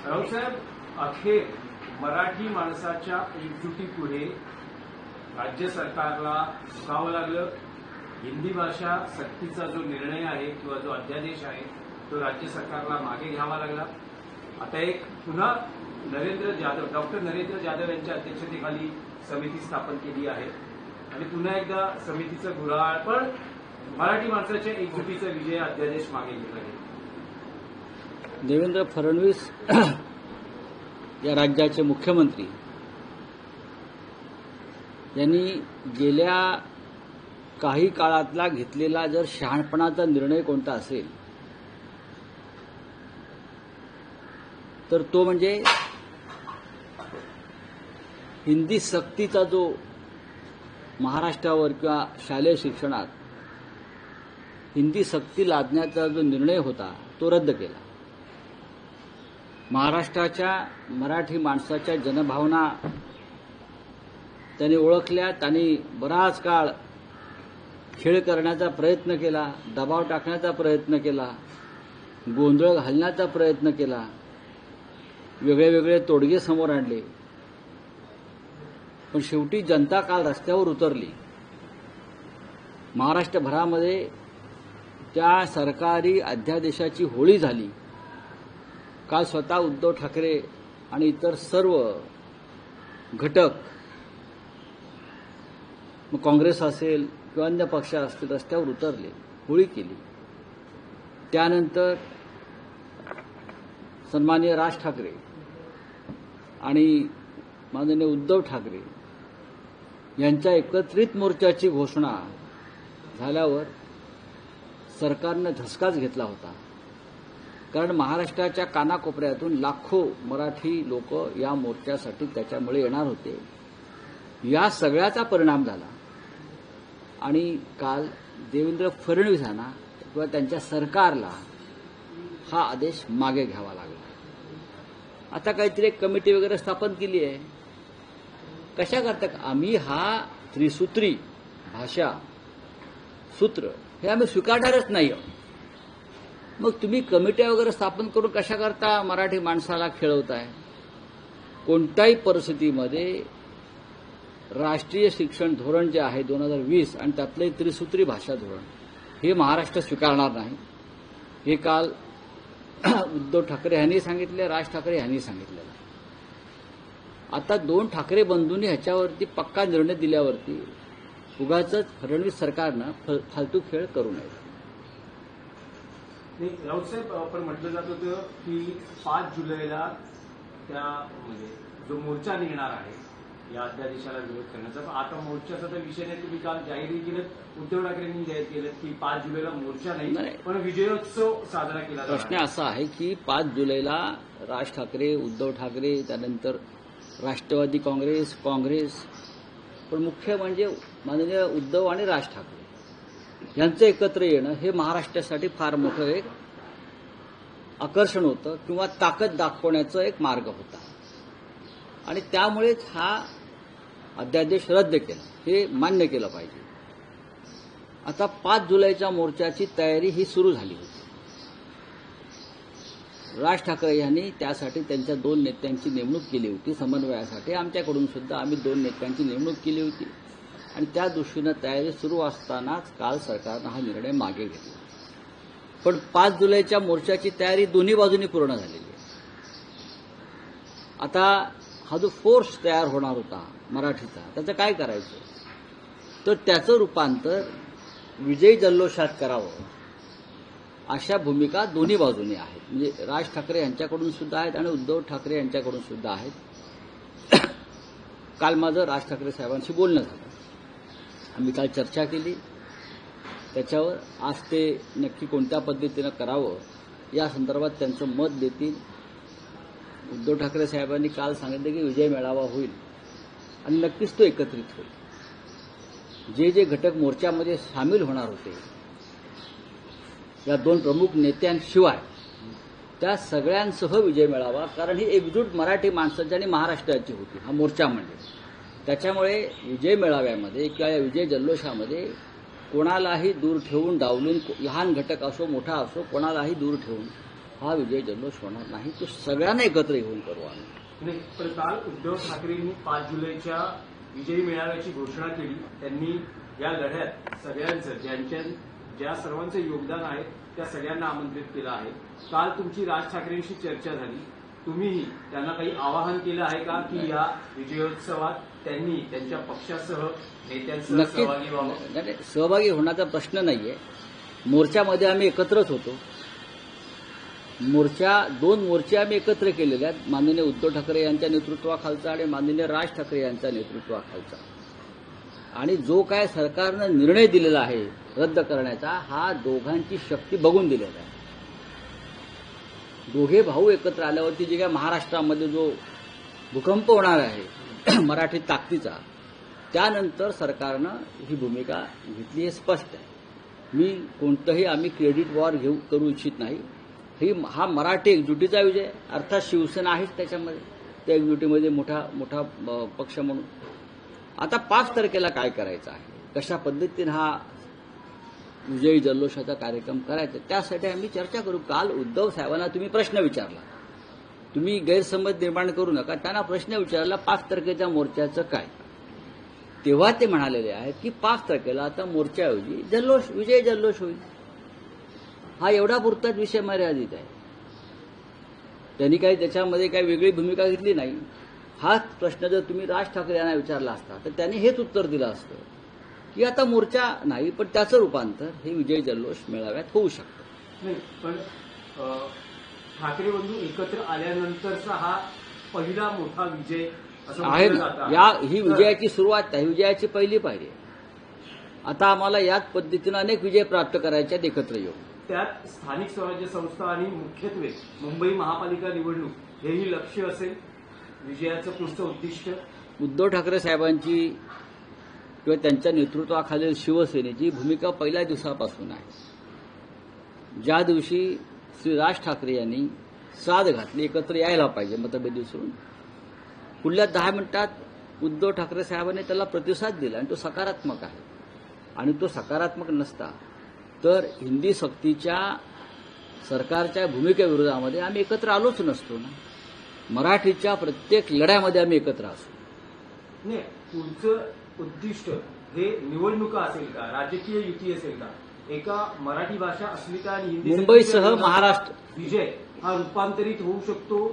रावसाहेब, अखेर मराठी माणसाच्या एकजुटीपुढे राज्य सरकारला झुकावं लागलं. हिंदी भाषा सक्तीचा जो निर्णय आहे किंवा जो अध्यादेश आहे तो राज्य सरकारला मागे घ्यावा लागला. आता एक पुन्हा डॉक्टर नरेंद्र जाधव यांच्या अध्यक्षतेखाली समिती स्थापन केली आहे आणि पुन्हा एकदा समितीचं घोळाळ, पण मराठी माणसाच्या एकजुटीचा विजय अध्यादेश मागे घेतला गेला. देवेंद्र फडणवीस या राज्याचे मुख्यमंत्री यांनी गेल्या काही काळातला घेतलेला जर शहाणपणाचा निर्णय कोणता असेल तर तो म्हणजे हिंदी सक्तीचा जो महाराष्ट्रावर किंवा शालेय शिक्षणात हिंदी सक्ती लादण्याचा जो निर्णय होता तो रद्द केला. महाराष्ट्राच्या मराठी माणसाच्या जनभावना त्यांनी ओळखल्या. त्यांनी बराच काळ खेळ करण्याचा प्रयत्न केला, दबाव टाकण्याचा प्रयत्न केला, गोंधळ घालण्याचा प्रयत्न केला, वेगळे तोडगे समोर आणले. पण शेवटी जनता काल रस्त्यावर उतरली. महाराष्ट्रभरामध्ये त्या सरकारी अध्यादेशाची होळी झाली. काल स्वतः उद्धव ठाकरे आणि इतर सर्व घटक, मग काँग्रेस असेल किंवा अन्य पक्ष असतील, रस्त्यावर उतरले, होळी केली. त्यानंतर सन्माननीय राज ठाकरे आणि माननीय उद्धव ठाकरे यांच्या एकत्रित मोर्चाची घोषणा झाल्यावर सरकारनं धसकाच घेतला होता. कारण महाराष्ट्राच्या कानाकोपऱ्यातून लाखो मराठी लोक या मोर्चासाठी त्याच्यामुळे येणार होते. या सगळ्याचा परिणाम झाला आणि काल देवेंद्र फडणवीसांना किंवा त्यांच्या सरकारला हा आदेश मागे घ्यावा लागला. आता काहीतरी एक कमिटी वगैरे स्थापन केली आहे. कशा करता? आम्ही हा त्रिसूत्री भाषा सूत्र हे आम्ही स्वीकारणारच नाही. मग तुम्ही कमिट्या वगैरे स्थापन करून कशा करता मराठी माणसाला खेळवताय? कोणत्याही परिस्थितीमध्ये राष्ट्रीय शिक्षण धोरण जे आहे 2020 आणि त्यातलं त्रिसूत्री भाषा धोरण हे महाराष्ट्र स्वीकारणार नाही. हे काल उद्धव ठाकरे यांनी सांगितले, राज ठाकरे यांनी सांगितलेलं. आता दोन ठाकरे बंधूंनी ह्याच्यावरती पक्का निर्णय दिल्यावरती उगाचच फडणवीस सरकारनं फालतू खेळ करू नये. राऊतसाहेब, पण म्हटलं जात होतं की 5 जुलैला त्या म्हणजे जो मोर्चा निघणार आहे या अध्यादेशाला विरोध करण्याचा, आता मोर्चाचा तर विषय नाही. तुम्ही काल जाहीरही केलं, उद्धव ठाकरेंनी जाहीर केलं की 5 जुलैला मोर्चा नाही पण विजयोत्सव साजरा केला. प्रश्न असा आहे की 5 जुलैला राज ठाकरे, उद्धव ठाकरे, त्यानंतर राष्ट्रवादी काँग्रेस, पण मुख्य म्हणजे माननीय उद्धव आणि राज ठाकरे यांचं एकत्र येणं हे महाराष्ट्रासाठी फार मोठं एक आकर्षण होतं किंवा ताकद दाखवण्याचा एक मार्ग होता आणि त्यामुळेच हा अध्यादेश रद्द केला. हे मान्य केलं पाहिजे. आता 5 जुलैच्या मोर्चाची तयारी ही सुरू झाली होती. राज ठाकरे यांनी त्यासाठी त्यांच्या 2 नेत्यांची नेमणूक केली होती समन्वयासाठी. आमच्याकडून सुद्धा आम्ही 2 नेत्यांची नेमणूक केली होती आणि त्या दृष्टीनं तयारी सुरू असतानाच काल सरकारनं हा निर्णय मागे घेतला. पण 5 जुलैच्या मोर्चाची तयारी दोन्ही बाजूंनी पूर्ण झालेली आहे. आता हा जो फोर्स तयार होणार होता मराठीचा, त्याचं काय करायचं? तर त्याचं रूपांतर विजयी जल्लोषात करावं अशा भूमिका दोन्ही बाजूंनी आहेत. म्हणजे राज ठाकरे यांच्याकडून सुद्धा आहेत आणि उद्धव ठाकरे यांच्याकडून सुद्धा आहेत. काल माझं राज ठाकरे साहेबांशी बोलणं झालं. आम्ही काल चर्चा केली त्याच्यावर. आज ते नक्की कोणत्या पद्धतीनं करावं या संदर्भात त्यांचं मत देतील. उद्धव ठाकरे साहेबांनी काल सांगितलं की विजय मेळावा होईल आणि नक्कीच तो एकत्रित होईल. जे घटक मोर्चामध्ये सामील होणार होते या 2 प्रमुख नेत्यांशिवाय त्या सगळ्यांसह विजय मेळावा, कारण ही एकजूट मराठी माणसाची आणि महाराष्ट्राची होती हा मोर्चा म्हणजे. त्याच्यामुळे विजय मेळाव्यामध्ये किंवा या विजय जल्लोषामध्ये कोणालाही दूर ठेवून, डावलून, लहान घटक असो मोठा असो, कोणालाही दूर ठेवून हा विजय जल्लोष होणार नाही. तो सगळ्यांना एकत्र येऊन करू आम्ही. नाही, पण काल उद्धव ठाकरेंनी 5 जुलैच्या विजयी मेळाव्याची घोषणा केली. त्यांनी या लढ्यात सगळ्यांचं ज्या सर्वांचं योगदान आहे त्या सगळ्यांना आमंत्रित केलं आहे. काल तुमची राज ठाकरेंशी चर्चा झाली. तुम्हीही त्यांना काही आवाहन केलं आहे का की या विजयोत्सवात त्यांनी त्यांच्या पक्षासह नेत्यांसह नक्कीच सहभागी व्हावं? नाही, सहभागी होण्याचा प्रश्न नाहीये. मोर्चामध्ये आम्ही एकत्रच होतो. दोन मोर्चे आम्ही एकत्र केलेले आहेत, माननीय उद्धव ठाकरे यांच्या नेतृत्वाखालचा आणि माननीय राज ठाकरे यांच्या नेतृत्वाखालचा. आणि जो काय सरकारनं निर्णय दिलेला आहे रद्द करण्याचा, हा दोघांची शक्ती बघून दिलेला आहे. दोघे भाऊ एकत्र आल्यावरती जे काय महाराष्ट्रामध्ये जो भूकंप होणार आहे मराठी ताकदीचा, त्यानंतर सरकारनं ही भूमिका घेतली हे स्पष्ट आहे. मी कोणतंही आम्ही क्रेडिट वॉर करू इच्छित नाही. हा मराठी एकजुटीचा विजय, अर्थात शिवसेना आहेच त्याच्यामध्ये, त्या एकजुटीमध्ये मोठा पक्ष म्हणून. आता 5 तारखेला काय करायचं आहे, कशा पद्धतीने हा विजयी जल्लोषाचा कार्यक्रम करायचा, त्यासाठी आम्ही चर्चा करू. काल उद्धव साहेबांना तुम्ही प्रश्न विचारला, तुम्ही गैरसमज निर्माण करू नका. त्यांना प्रश्न विचारला 5 तारखेच्या मोर्चाचं काय, तेव्हा ते म्हणालेले आहेत की 5 तारखेला आता मोर्चाऐवजी विजय जल्लोष होईल. हा एवढा पुरताच विषय मर्यादित आहे. त्यांनी काही त्याच्यामध्ये काही वेगळी भूमिका घेतली नाही. हाच प्रश्न जर तुम्ही राज ठाकरे यांना विचारला असता तर त्यांनी हेच उत्तर दिलं असतं की आता मोर्चा नाही, पण त्याचं रूपांतर हे विजय जल्लोष मेळाव्यात होऊ शकतं. नाही, पण ठाकरे बंधू एकत्र आल्यानंतरचा हा पहिला मोठा विजय असं आहे म्हटलं ना. जातं. ही विजयाची सुरुवात आहे, विजयाची पहिली पायरी आहे. आता आम्हाला याच पद्धतीनं अनेक विजय प्राप्त करायचे आहेत एकत्र येऊन. त्यात स्थानिक स्वराज्य संस्था आणि मुख्यत्वे मुंबई महापालिका निवडणूक हेही लक्ष्य असेल विजयाचं पुढचं उद्दिष्ट. उद्धव ठाकरे साहेबांची किंवा त्यांच्या नेतृत्वाखालील शिवसेनेची भूमिका पहिल्या दिवसापासून आहे. ज्या दिवशी श्री राज ठाकरे यांनी साद घातली एकत्र यायला पाहिजे मतभेद विसरून, पुढल्या 10 मिनिटात उद्धव ठाकरे साहेबांनी त्याला प्रतिसाद दिला आणि तो सकारात्मक आहे. आणि तो सकारात्मक नसता तर हिंदी सक्तीच्या सरकारच्या भूमिकेविरोधामध्ये आम्ही एकत्र आलोच नसतो ना. मराठीच्या प्रत्येक लढ्यामध्ये आम्ही एकत्र असतो. नाही, पुढचं उद्दिष्ट हे निवडणुका असेल का, राजकीय युती असेल का, एका मराठी भाषा अस्मिता आणि हिंदी मुंबईसह सक्तीच्या महाराष्ट्र विजय हा रूपांतरित होऊ शकतो.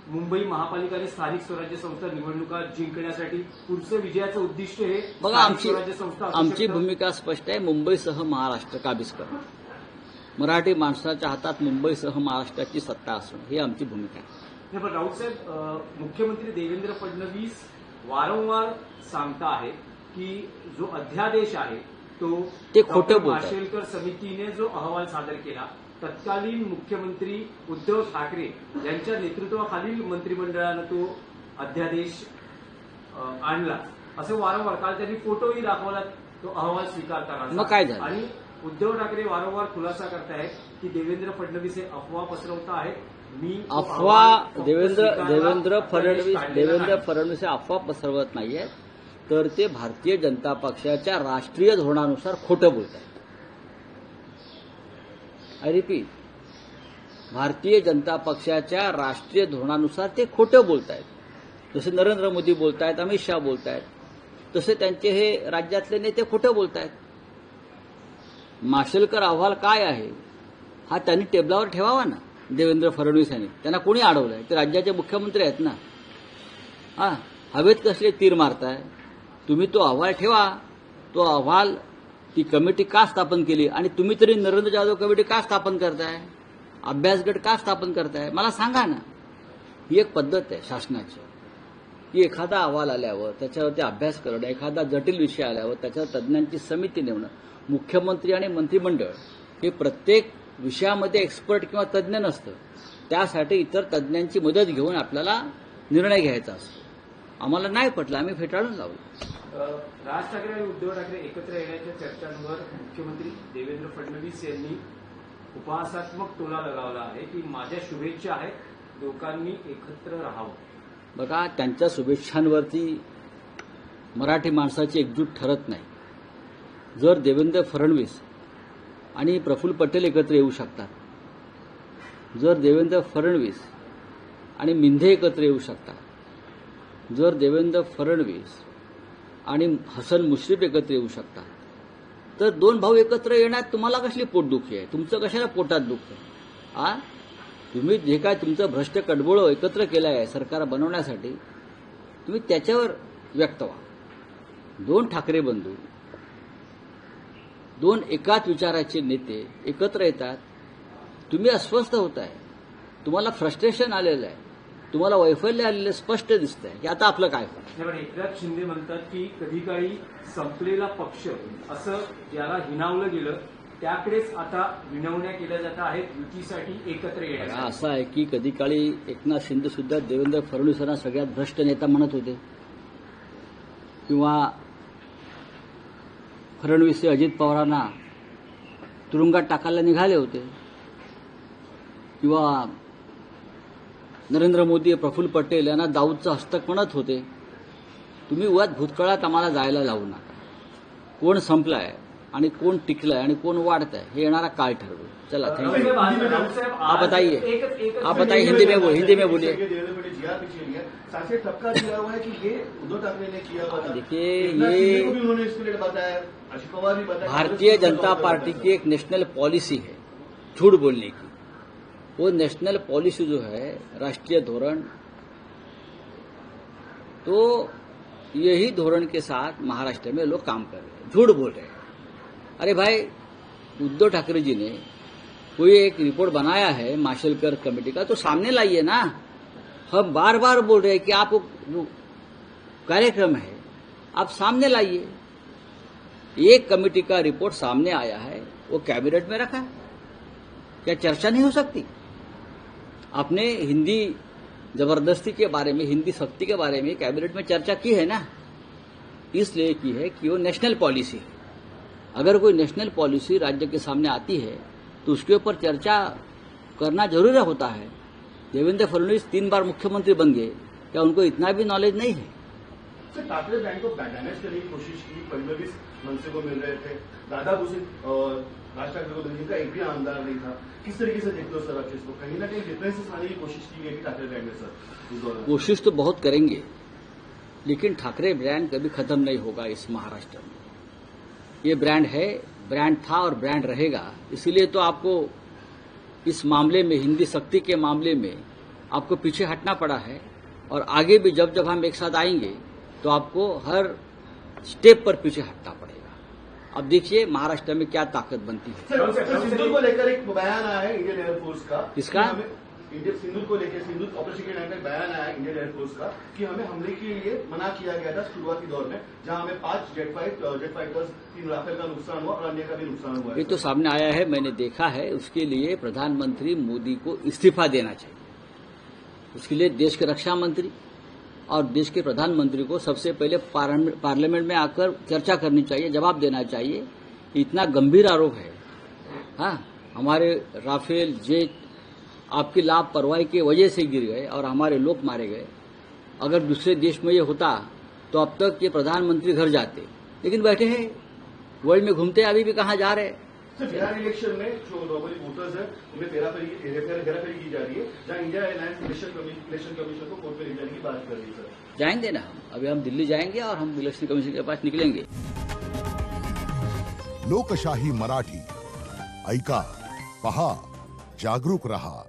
मुंबई महापालिका आणि स्थानिक स्वराज्य संस्था निवडणुका जिंकण्यासाठी पुढचं विजयाचं उद्दिष्ट हे बघा, स्थानिक स्वराज्य संस्था असू आमची शकतं. भूमिका स्पष्ट आहे. मुंबईसह महाराष्ट्र काबीज करणं, मराठी माणसाच्या हातात मुंबईसह महाराष्ट्राची सत्ता असणं ही आमची भूमिका आहे. नाही, पण राऊतसाहेब, मुख्यमंत्री देवेंद्र फडणवीस वारंवार सांगता आहेत की जो अध्यादेश आहे तो ते खोटं डॉ. बोलतात. माशेलकर समितीने जो अहवाल सादर केला, तत्कालीन मुख्यमंत्री उद्धव ठाकरे यांच्या नेतृत्वाखालील मंत्रिमंडळानं तो अध्यादेश आणला असं वारंवार. काल त्यांनी फोटोही दाखवला तो अहवाल स्वीकारताना. मग काय झालं? आणि उद्धव ठाकरे वारंवार खुलासा करतायत की देवेंद्र फडणवीस हे अफवा पसरवत आहेत. मी अफवा देवेंद्र फडणवीस हे अफवा पसरवत नाहीयेत, तर ते भारतीय जनता पक्षाच्या राष्ट्रीय धोरणानुसार खोटं बोलत आहेत. आय रिपीट, भारतीय जनता पक्षाच्या राष्ट्रीय धोरणानुसार ते खोटं बोलत आहेत. जसे नरेंद्र मोदी बोलत आहेत, अमित शहा बोलत आहेत, तसे त्यांचे हे राज्यातले नेते खोटं बोलत आहेत. माशेलकर अहवाल काय आहे हा त्यांनी टेबलावर ठेवावा ना. देवेंद्र फडणवीस यांनी, त्यांना कोणी अडवलंय? ते राज्याचे मुख्यमंत्री आहेत ना. हवेत कसले तीर मारताय तुम्ही? तो अहवाल ठेवा. तो अहवाल, ती कमिटी का स्थापन केली? आणि तुम्ही तरी नरेंद्र जाधव कमिटी का स्थापन करताय? अभ्यासगट का स्थापन करताय? मला सांगा ना. ही एक पद्धत आहे शासनाची की एखादा अहवाल आल्यावर त्याच्यावरती अभ्यास करणं, एखादा जटिल विषय आल्यावर त्याच्यावर तज्ज्ञांची समिती नेमणं. मुख्यमंत्री आणि मंत्रिमंडळ हे प्रत्येक विषयामध्ये एक्सपर्ट किंवा तज्ज्ञ नसतं. त्यासाठी इतर तज्ज्ञांची मदत घेऊन आपल्याला निर्णय घ्यायचा असतो. आम्हाला नाही पटलं, आम्ही फेटाळून लावलं. राज ठाकरे आणि उद्धव ठाकरे एकत्र येण्याच्या चर्चांवर मुख्यमंत्री देवेंद्र फडणवीस यांनी उपहासात्मक टोला लगावला आहे की माझ्या शुभेच्छा आहेत, लोकांनी एकत्र राहावं. बघा, त्यांच्या शुभेच्छांवरती मराठी माणसाची एकजूट ठरत नाही. जर देवेंद्र फडणवीस आणि प्रफुल्ल पटेल एकत्र येऊ शकतात जर देवेंद्र फडणवीस आणि मिंधे एकत्र येऊ शकतात, जर देवेंद्र फडणवीस आणि हसन मुश्रीफ एकत्र येऊ शकतात, तर दोन भाऊ एकत्र येण्यात तुम्हाला कसली पोटदुखी आहे? तुमचं कशाला पोटात दुःख आहे? तुम्ही जे काय तुमचं भ्रष्ट कडबोळं एकत्र केलं आहे सरकार बनवण्यासाठी, तुम्ही त्याच्यावर व्यक्त व्हा. दोन ठाकरे बंधू, दोन एकाच विचाराचे नेते एकत्र येतात, तुम्ही अस्वस्थ होताय, तुम्हाला फ्रस्ट्रेशन आलेलं आहे, तुम्हाला वैफल्य आलेलं स्पष्ट दिसतंय की आता आपलं काय होतं. पण एकनाथ शिंदे म्हणतात की कधी काळी संपलेला पक्ष असं ज्याला हिणावलं गेलं त्याकडेच आता विनवण्या केल्या जात आहेत युतीसाठी एकत्र येण्यासाठी. असं आहे की कधी काळी एकनाथ शिंदे सुद्धा देवेंद्र फडणवीसांना सगळ्यात भ्रष्ट नेता म्हणत होते, किंवा फडणवीस अजित पवारांना तुरुंगात टाकायला निघाले होते, किंवा नरेंद्र मोदी प्रफुल्ल पटेल यांना दाऊदचं हस्तक म्हणत होते. तुम्ही उगाच भूतकाळात आम्हाला जायला लावू नका. कोण संपलाय आणि कोण टिकलंय आणि कोण वाढतंय हे येणारा काळ ठरवू. चला, थँक्यू. आप बताइए हिंदी में बोलिए. देखिए, ये भारतीय जनता पार्टी की एक नेशनल पॉलिसी है झूठ बोलने की. वो नेशनल पॉलिसी जो है, राष्ट्रीय धोरण, तो यही धोरण के साथ महाराष्ट्र में लोग काम कर रहे हैं, झूठ बोल रहे हैं. अरे भाई, उद्धव ठाकरे जी ने कोई एक रिपोर्ट बनाया है माशेलकर कमेटी का, तो सामने लाइए ना. हम बार बार बोल रहे हैं कि आप कार्यक्रम है, आप सामने लाइए. एक कमेटी का रिपोर्ट सामने आया है, वो कैबिनेट में रखा है, क्या चर्चा नहीं हो सकती? आपने हिंदी जबरदस्ती के बारे में, हिंदी सख्ती के बारे में कैबिनेट में चर्चा की है ना, इसलिए की है कि वो नेशनल पॉलिसी है. अगर कोई नेशनल पॉलिसी राज्य के सामने आती है तो उसके ऊपर चर्चा करना जरूरी होता है. देवेंद्र फडणवीस 3 बार मुख्यमंत्री बन गए, क्या उनको इतना भी नॉलेज नहीं है? सर, ठाकरे बैंक को डैमेज करने की कोशिश की, फडणवीस मनसे को मिल रहे थे, दादा भूषण और राज ठाकरे को दिल्ली का एक भी आमदार नहीं था. किस तरीके से देखते हो सर आप इसको? कहीं ना कहीं डिफरेंसेस लाने की कोशिश की गई थी ठाकरे ब्रांड में सर इस दौरान? कोशिश तो बहुत करेंगे, लेकिन ठाकरे ब्रांड कभी खत्म नहीं होगा इस महाराष्ट्र में. ये ब्रांड है, ब्रांड था और ब्रांड रहेगा. इसीलिए तो आपको इस मामले में, हिंदी सख्ती के मामले में आपको पीछे हटना पड़ा है. और आगे भी जब जब हम एक साथ आएंगे तो आपको हर स्टेप पर पीछे हटना पड़ेगा. अब देखिए महाराष्ट्र में क्या ताकत बनती है. सर, सिंदूर को लेकर एक बयान आया है इंडियन एयरफोर्स का. किसका? सिंदूर को लेकर, सिंदूर ऑपरेशन के टाइम पे बयान आया इंडियन एयरफोर्स का कि हमें हमले के लिए मना किया गया था शुरुआती दौर में, जहां हमें 5 जेट फाइटर्स, 3 राफेल का नुकसान हुआ और अन्य का भी नुकसान हुआ. ये तो सामने आया है, मैंने देखा है. उसके लिए प्रधानमंत्री मोदी को इस्तीफा देना चाहिए. उसके लिए देश के रक्षा मंत्री और देश के प्रधानमंत्री को सबसे पहले पार्लियामेंट में आकर चर्चा करनी चाहिए, जवाब देना चाहिए. इतना गंभीर आरोप है. हाँ, हमारे राफेल जेट आपकी लापरवाही की वजह से गिर गए और हमारे लोग मारे गए. अगर दूसरे देश में ये होता तो अब तक ये प्रधानमंत्री घर जाते, लेकिन बैठे हैं वर्ल्ड में घूमते, अभी भी कहाँ जा रहे हैं. सर, बिहार इलेक्शन में जो नॉर्मली वोटर्स है उन्हें हेराफेरी की जा रही है, जहां इंडिया एलायंस इलेक्शन कमीशन को कोर्ट में ले जाने की बात कर रही है. सर, जाएंगे ना, अभी हम दिल्ली जाएंगे और हम इलेक्शन कमीशन के पास निकलेंगे. लोकशाही मराठी ऐका, पहा, जागरूक रहा.